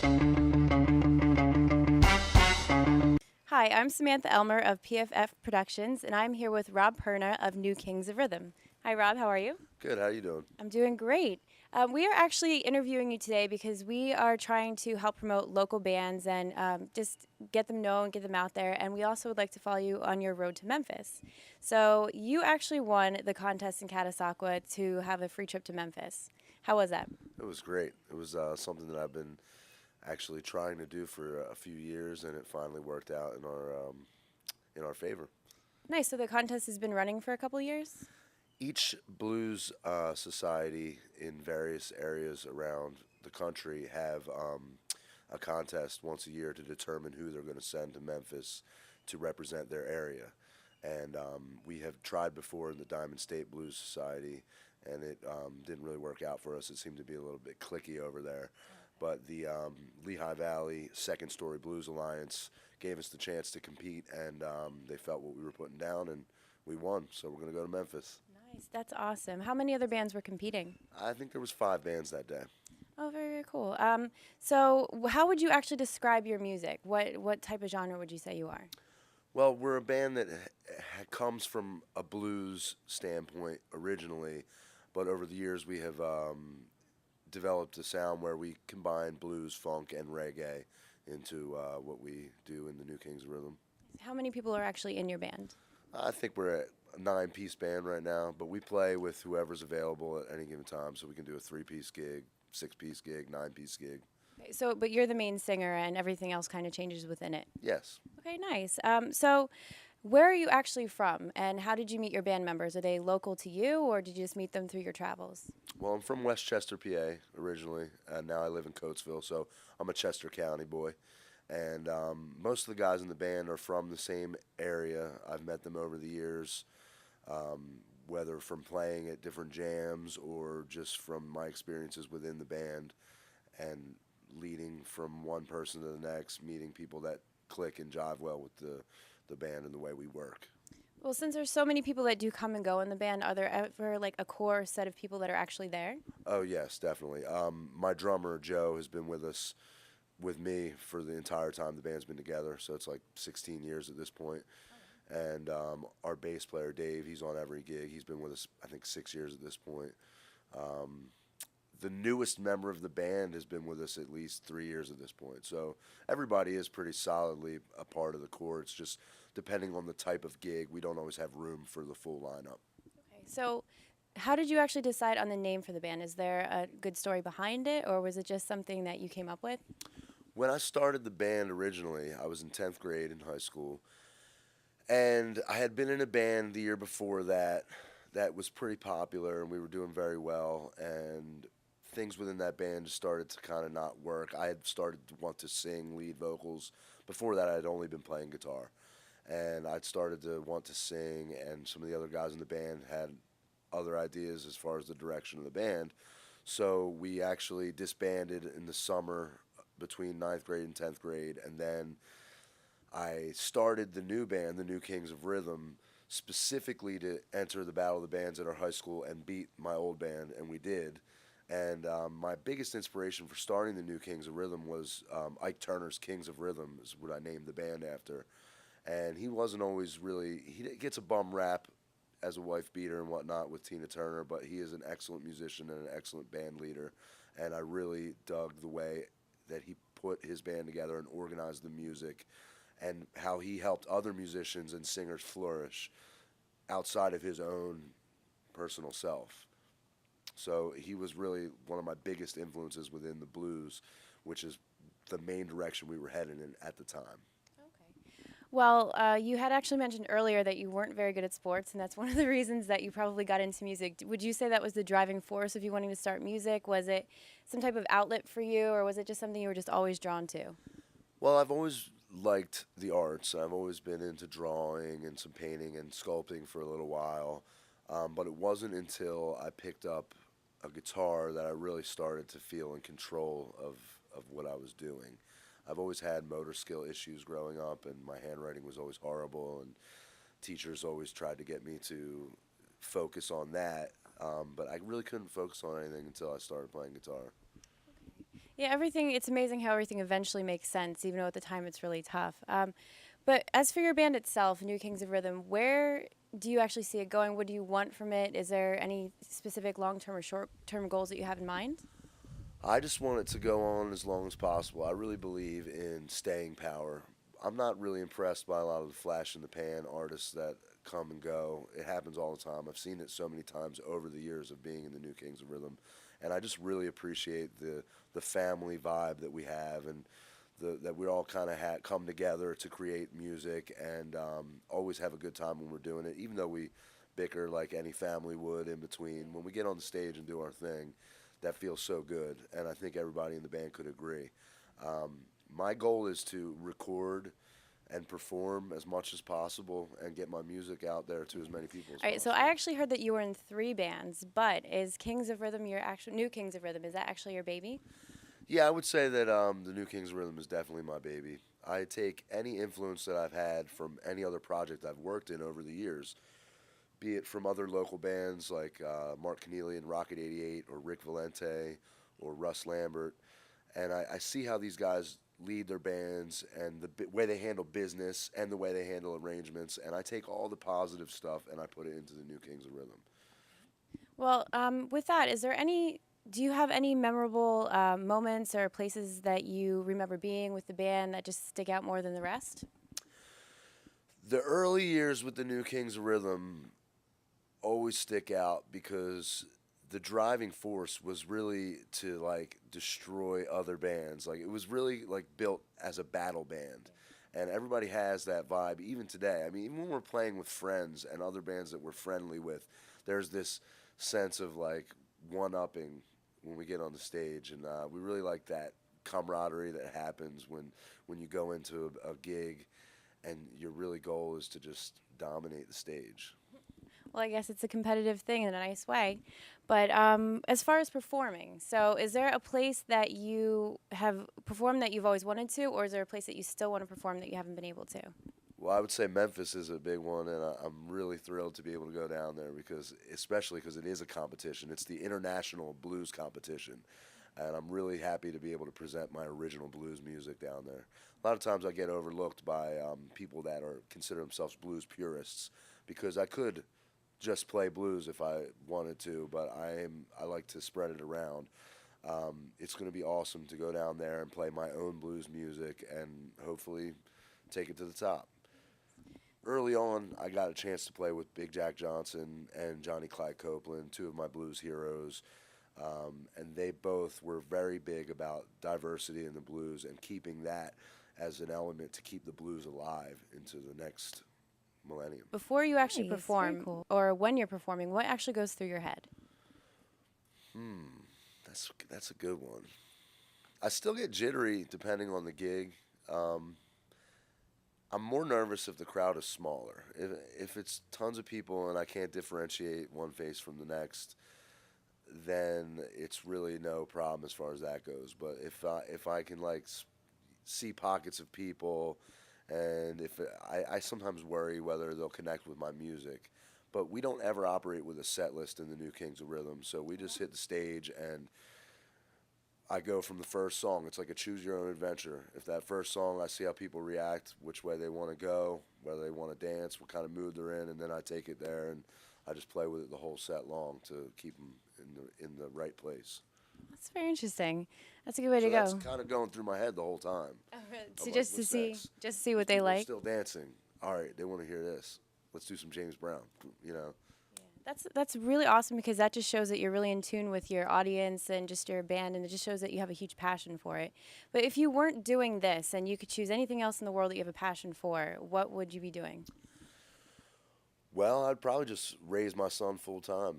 Hi, I'm Samantha Elmer of PFF Productions, and I'm here with Rob Perna of New Kings of Rythm. Hi, Rob. How are you? Good. How you doing? I'm doing great. We are actually interviewing you today because we are trying to help promote local bands and just get them known, get them out there. And we also would like to follow you on your road to Memphis. So you actually won the contest in Catasauqua to have a free trip to Memphis. How was that? It was great. It was something that I've been actually trying to do for a few years, and it finally worked out in our favor. Nice. So the contest has been running for a couple years. Each blues society in various areas around the country have a contest once a year to determine who they're going to send to Memphis to represent their area. And we have tried before in the Diamond State Blues Society, and it didn't really work out for us. It seemed to be a little bit cliquey over there. But the Lehigh Valley Second Story Blues Alliance gave us the chance to compete, and they felt what we were putting down, and we won. So we're going to go to Memphis. Nice. That's awesome. How many other bands were competing? I think there was 5 bands that day. Oh, very, very cool. So how would you actually describe your music? What type of genre would you say you are? Well, we're a band that comes from a blues standpoint originally, but over the years we have developed a sound where we combine blues, funk, and reggae into what we do in the New Kings of Rhythm. How many people are actually in your band? I think we're a 9-piece band right now, but we play with whoever's available at any given time, so we can do a 3-piece gig, 6-piece gig, 9-piece gig. Okay, so, but you're the main singer, and everything else kind of changes within it. Yes. Okay, nice. So, where are you actually from, and how did you meet your band members? Are they local to you, or did you just meet them through your travels? Well, I'm from Westchester, PA, originally, and now I live in Coatesville, so I'm a Chester County boy. And most of the guys in the band are from the same area. I've met them over the years, whether from playing at different jams or just from my experiences within the band and leading from one person to the next, meeting people that click and jive well with the band and the way we work. Well, since there's so many people that do come and go in the band, are there ever like a core set of people that are actually there? Oh, yes, definitely. My drummer, Joe, has been with me for the entire time the band's been together, so it's like 16 years at this point. And our bass player, Dave, he's on every gig. He's been with us, I think, 6 years at this point. The newest member of the band has been with us at least 3 years at this point. So everybody is pretty solidly a part of the core. It's just depending on the type of gig, we don't always have room for the full lineup. Okay, so how did you actually decide on the name for the band? Is there a good story behind it, or was it just something that you came up with? When I started the band originally, I was in 10th grade in high school, and I had been in a band the year before that was pretty popular, and we were doing very well, and things within that band just started to kind of not work. I had started to want to sing lead vocals. Before that, I had only been playing guitar, and I'd started to want to sing, and some of the other guys in the band had other ideas as far as the direction of the band. So we actually disbanded in the summer between ninth grade and 10th grade, and then I started the new band, the New Kings of Rhythm, specifically to enter the Battle of the Bands at our high school and beat my old band, and we did. And my biggest inspiration for starting the New Kings of Rhythm was Ike Turner's Kings of Rhythm, is what I named the band after. And he wasn't always really, he gets a bum rap as a wife beater and whatnot with Tina Turner, but he is an excellent musician and an excellent band leader. And I really dug the way that he put his band together and organized the music and how he helped other musicians and singers flourish outside of his own personal self. So he was really one of my biggest influences within the blues, which is the main direction we were heading in at the time. Okay. Well, you had actually mentioned earlier that you weren't very good at sports, and that's one of the reasons that you probably got into music. Would you say that was the driving force of you wanting to start music? Was it some type of outlet for you, or was it just something you were just always drawn to? Well, I've always liked the arts. I've always been into drawing and some painting and sculpting for a little while. But it wasn't until I picked up a guitar that I really started to feel in control of what I was doing. I've always had motor skill issues growing up, and my handwriting was always horrible, and teachers always tried to get me to focus on that. But I really couldn't focus on anything until I started playing guitar. Yeah, everything, it's amazing how everything eventually makes sense, even though at the time it's really tough. But as for your band itself, New Kings of Rhythm, where do you actually see it going? What do you want from it? Is there any specific long term or short term goals that you have in mind? I just want it to go on as long as possible. I really believe in staying power. I'm not really impressed by a lot of the flash in the pan artists that come and go. It happens all the time. I've seen it so many times over the years of being in the New Kings of Rhythm, and I just really appreciate the family vibe that we have and that we all kind of come together to create music and always have a good time when we're doing it. Even though we bicker like any family would in between, when we get on the stage and do our thing, that feels so good, and I think everybody in the band could agree. My goal is to record and perform as much as possible and get my music out there to as many people as All right, so I possible. actually heard that you were in three bands, but is Kings of Rhythm your actual New Kings of Rhythm? Is that actually your baby? Yeah, I would say that the New Kings of Rhythm is definitely my baby. I take any influence that I've had from any other project I've worked in over the years, be it from other local bands like Mark Keneally and Rocket 88 or Rick Valente or Russ Lambert, and I see how these guys lead their bands and the way they handle business and the way they handle arrangements, and I take all the positive stuff and I put it into the New Kings of Rhythm. Well, with that, is there any? Do you have any memorable moments or places that you remember being with the band that just stick out more than the rest? The early years with the New Kings of Rhythm always stick out because the driving force was really to like destroy other bands. Like it was really like built as a battle band. And everybody has that vibe even today. I mean, even when we're playing with friends and other bands that we're friendly with, there's this sense of like one upping when we get on the stage. And we really like that camaraderie that happens when you go into a gig and your really goal is to just dominate the stage. Well, I guess it's a competitive thing in a nice way. But as far as performing, so is there a place that you have performed that you've always wanted to, or is there a place that you still want to perform that you haven't been able to? Well, I would say Memphis is a big one, and I'm really thrilled to be able to go down there because, especially because it is a competition. It's the international blues competition, and I'm really happy to be able to present my original blues music down there. A lot of times I get overlooked by people that are consider themselves blues purists because I could just play blues if I wanted to, but I like to spread it around. It's going to be awesome to go down there and play my own blues music and hopefully take it to the top. Early on, I got a chance to play with Big Jack Johnson and Johnny Clyde Copeland, two of my blues heroes, and they both were very big about diversity in the blues and keeping that as an element to keep the blues alive into the next millennium. Before you actually Nice, very perform, cool. or when you're performing, what actually goes through your head? That's a good one. I still get jittery depending on the gig. Um, I'm more nervous if the crowd is smaller. If it's tons of people and I can't differentiate one face from the next, then it's really no problem as far as that goes. But if I can like see pockets of people, and if I sometimes worry whether they'll connect with my music. But we don't ever operate with a set list in the New Kings of Rhythm, so we just hit the stage and I go from the first song. It's like a choose your own adventure. If that first song, I see how people react, which way they want to go, whether they want to dance, what kind of mood they're in, and then I take it there and I just play with it the whole set long to keep them in the right place. That's very interesting. That's a good way So to that's go. kind of going through my head the whole time. So I'm like, just to what's see, next? just to see These what they people are like. still dancing. All right, they want to hear this. Let's do some James Brown. You know. That's really awesome because that just shows that you're really in tune with your audience and just your band, and it just shows that you have a huge passion for it. But if you weren't doing this and you could choose anything else in the world that you have a passion for, what would you be doing? Well, I'd probably just raise my son full time.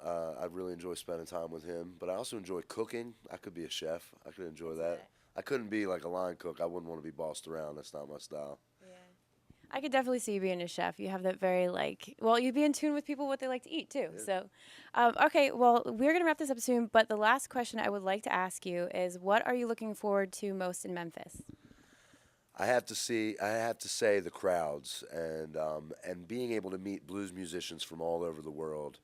I really enjoy spending time with him, but I also enjoy cooking. I could be a chef. I could enjoy that. I couldn't be like a line cook. I wouldn't want to be bossed around. That's not my style. I could definitely see you being a chef. You have that very well, you'd be in tune with people what they like to eat too. Yeah. So, okay, well, we're gonna wrap this up soon. But the last question I would like to ask you is, what are you looking forward to most in Memphis? I have to say the crowds and being able to meet blues musicians from all over the world,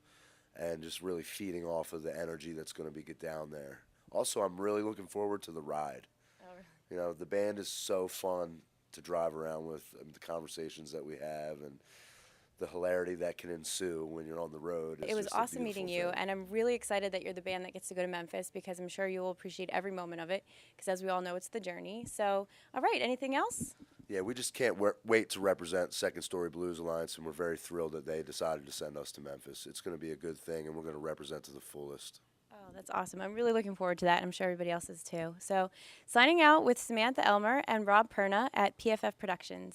and just really feeding off of the energy that's going to be get down there. Also, I'm really looking forward to the ride. Oh, really? You know, the band is so fun to drive around with, and the conversations that we have, and the hilarity that can ensue when you're on the road is It was just a awesome beautiful meeting you, thing. and I'm really excited that you're the band that gets to go to Memphis because I'm sure you will appreciate every moment of it because, as we all know, it's the journey. So, all right, anything else? Yeah, we just can't wait to represent Second Story Blues Alliance, and we're very thrilled that they decided to send us to Memphis. It's going to be a good thing, and we're going to represent to the fullest. Oh, that's awesome. I'm really looking forward to that. I'm sure everybody else is too. So, signing out with Samantha Elmer and Rob Perna at PFF Productions.